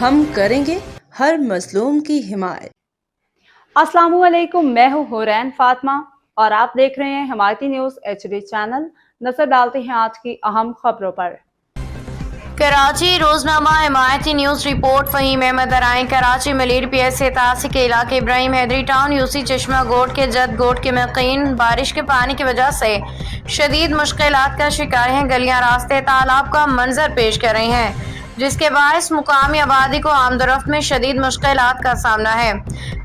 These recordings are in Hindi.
हम करेंगे हर मजलूम की हिमायत। अस्सलामुअलैकुम, मैं हूँ हुरैन फातिमा और आप देख रहे हैं हिमायती न्यूज़ HD चैनल। नजर डालते हैं आज की अहम खबरों पर। Karachi Roznama Himayati news report. Fahim Ahmed Darai Karachi Malir PS से तासी के इलाके इब्राहिम हैदरी टाउन यूसी चश्मा गोट के जद गोट के मकीन बारिश के पानी की वजह से शदीद मुश्किलात का शिकार हैं। गलियां रास्ते तालाब का मंजर पेश कर रहे हैं, जिसके बायस मुकामी आबादी को आमदोरफ्त में शदीद मुश्किलात का सामना है।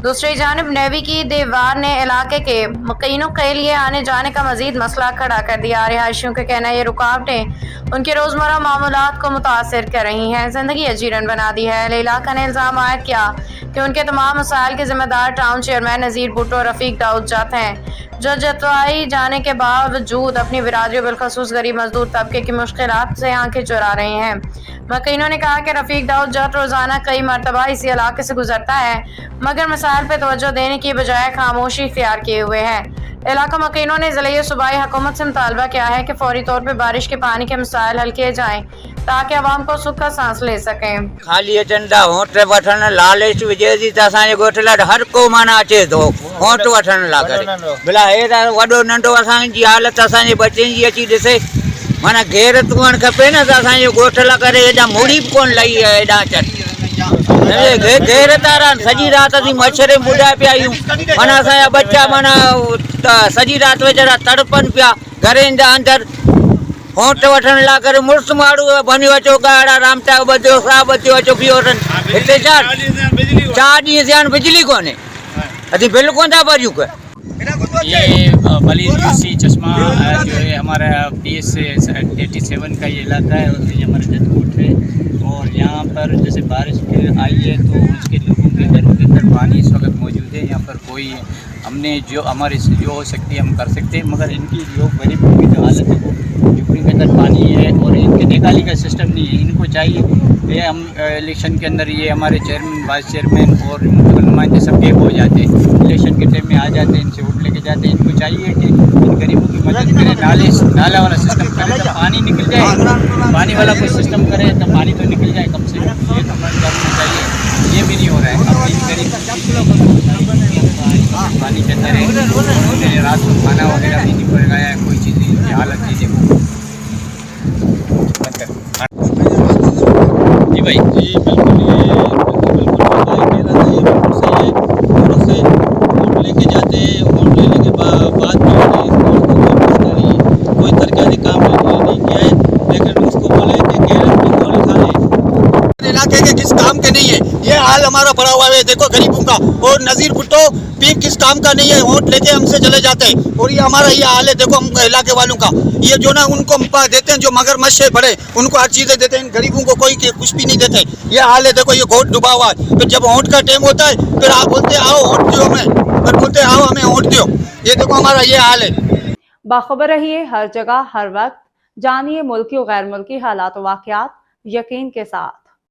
दूसरी जानिब नेवी की दीवार ने इलाके के मकीनों के लिए आने जाने का मजीद मसला खड़ा कर दिया। रिहायशियों का कहना है ये रुकावटें उनके रोजमर्रा मामूलात को मुतासर कर रही हैं, जिंदगी अजीरन बना दी है। इलाका ने इल्जाम आयद किया कि उनके तमाम मसाइल के जिम्मेदार टाउन चेयरमैन नज़ीर भुट्टो और रफीक दाऊद जत हैं, जो जतवाई जाने के बावजूद अपनी बिरादरी बिलखसूस गरीब मजदूर तबके की मुश्किलात से आंखें चुरा रहे हैं। मकीनों ने कहा कि रफीक दाऊद जत रोजाना कई मरतबा इसी इलाके से गुजरता है, मगर मसाइल पर तवज्जो देने की बजाय खामोशी इख्तियार किए हुए है। इलाका मकीनों ने ज़िले सूबाई हुकूमत से मुतालबा किया है कि फौरी तौर पर बारिश के पानी के मसाइल हल किए जाएं, ताकि आवाम को सुख का सांस ले सकें। खाली चंदा होट वठण लालच विझे थी त असांजे ॻोठ लाइ हर को माना अचे थो होट वठण लाइ करे। भला हे त वॾो नंढो असांजी हालत असांजे बचनि जी अची ॾिसे, माना घेर तुअण खपे न त असांजे ॻोठ लाइ करे हेॾा मुड़ी बि कोन लही हेॾा अचनि। घेर तारा सॼी राति असीं मच्छर में ॿुॾाए पिया आहियूं, माना असांजा बच्चा माना सॼी राति वीचारा तड़पनि पिया घरनि जा अंदरि। होट वठण लाइ करे मुड़ुसु माण्हू वञो अचो ॻाढ़ा रामटा ॿधियो सा ॿधियो अचो बीहो अथनि। हिते छा 4 ॾींहं से हाणे बिजली कोन्हे, असीं बिल कोन था भरियूं। ये मलिर यूसी चश्मा जो है हमारा PS से 87 का ये इलाका है और ये हमारा जदकोट है। और यहाँ पर जैसे बारिश आई है तो उसके लोगों के घरों के अंदर पानी इस वक्त मौजूद है। यहाँ पर कोई हमने जो हमारे से जो हो सकती है हम कर सकते हैं, मगर इनकी जो गरीबों की जो हालत है वो झुपड़ी के अंदर पानी है और इनके निकाली का सिस्टम नहीं है। इनको चाहिए ये हम इलेक्शन के अंदर ये हमारे चेयरमैन वाइस चेयरमैन और नुमाइंदे सब एक हो जाते हैं, इलेक्शन के टाइम में आ जाते हैं, इनसे वोट लेके जाते हैं। इनको चाहिए कि इन गरीबों की मदद करें, नाला वाला सिस्टम करें तो पानी निकल जाए, पानी वाला कोई सिस्टम करे तो पानी तो निकल जाए कम से कम। ये तो करना चाहिए, ये भी नहीं हो रहा है। अब इन गरीब पानी के अंदर रात को खाना वगैरह भी नहीं पड़ गया है, कोई चीज़ की हालत नहीं देखो। जी भाई जी बिल्कुल सही है। और उससे वोट लेके जाते हैं, वोट लेने के बाद कोई तरकारी काम नहीं किया है, लेकिन उसको बोले कि गैरत की गोली खा ले। इलाके के किस काम के नहीं है, ये हाल हमारा पड़ा हुआ है देखो गरीबों का। और नज़ीर भुट्टो भी किस काम का नहीं है, वोट लेके हमसे चले जाते हैं। और ये हमारा ये हाल है देखो हम इलाके वालों का। ये जो ना उनको देते हैं जो मगरमच्छ है बड़े, उनको हर चीज़ें देते हैं, गरीबों को कोई कुछ भी नहीं देते। ये हाल है देखो, ये घोट डूबा हुआ है। फिर जब वोट का टाइम होता है फिर आप बोलते आओ वोट दो हमें, फिर बोलते आओ हमें वोट दो। ये देखो हमारा ये हाल है। बाखबर रहिए हर जगह हर वक्त, जानिए मुल्की और गैर मुल्की हालात वाक़यात यकीन के साथ।